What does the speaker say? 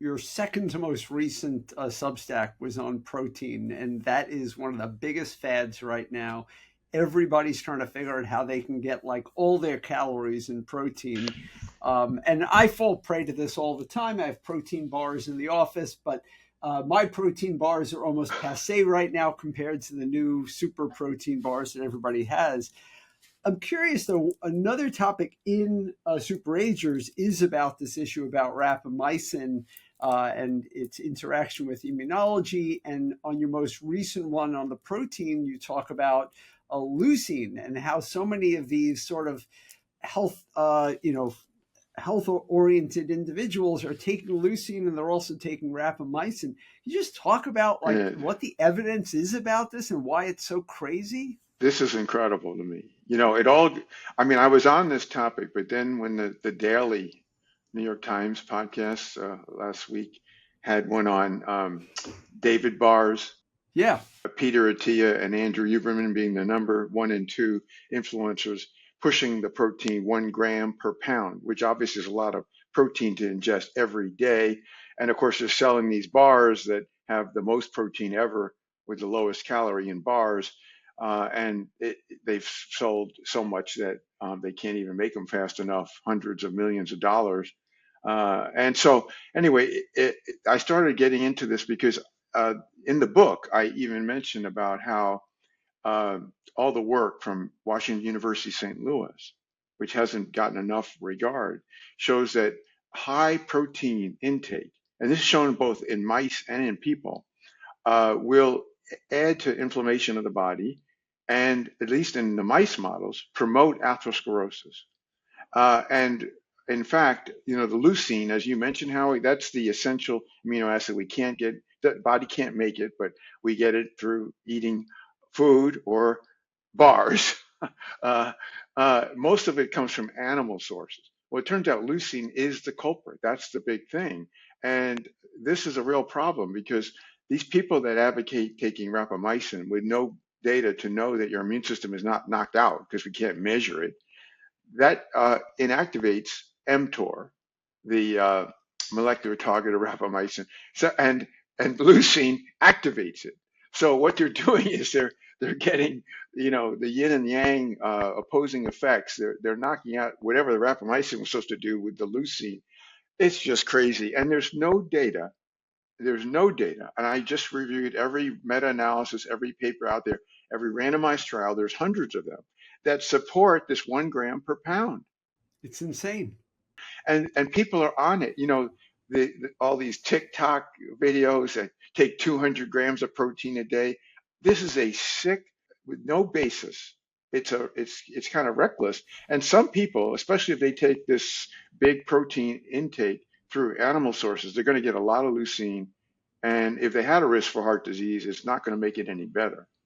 your second to most recent Substack was on protein, and that is one of the biggest fads right now. Everybody's trying to figure out how they can get like all their calories in protein. And I fall prey to this all the time. I have protein bars in the office, but my protein bars are almost passe right now compared to the new super protein bars that everybody has. I'm curious, though, another topic in Super Agers is about this issue about rapamycin and its interaction with immunology. And on your most recent one on the protein, you talk about leucine and how so many of these sort of health, health-oriented individuals are taking leucine and they're also taking rapamycin. You just talk about like Yeah, what the evidence is about this and why it's so crazy. this is incredible to me. I mean, I was on this topic, but then when the Daily New York Times podcast last week had one on David Bars, Yeah. Peter Attia, and Andrew Huberman being the number one and two influencers pushing the protein 1 gram per pound, which obviously is a lot of protein to ingest every day. And of course, they're selling these bars that have the most protein ever with the lowest calorie in bars. They've sold so much that they can't even make them fast enough, hundreds of millions of dollars. And so, anyway, I started getting into this because in the book, I even mentioned about how uh, all the work from Washington University St. Louis, which hasn't gotten enough regard, shows that high protein intake, and this is shown both in mice and in people, will add to inflammation of the body, and at least in the mice models, promote atherosclerosis. And in fact, the leucine, as you mentioned, Howie, that's the essential amino acid we can't get, the body can't make it, but we get it through eating food or bars. uh, Most of it comes from animal sources. Well, it turns out leucine is the culprit. That's the big thing. And this is a real problem because these people that advocate taking rapamycin with no data to know that your immune system is not knocked out because we can't measure it, that inactivates mTOR, the molecular target of rapamycin, and leucine activates it. So what they're doing is they're getting the yin and yang opposing effects. They're knocking out whatever the rapamycin was supposed to do with the leucine. It's just crazy, and there's no data. There's no data, and I just reviewed every meta-analysis, every paper out there, every randomized trial. There's hundreds of them that support this 1 gram per pound, It's insane. and people are on it. All these TikTok videos that take 200 grams of protein a day. This is a sick with no basis. It's kind of reckless. And some people, especially if they take this big protein intake through animal sources, they're going to get a lot of leucine. And if they had a risk for heart disease, it's not going to make it any better.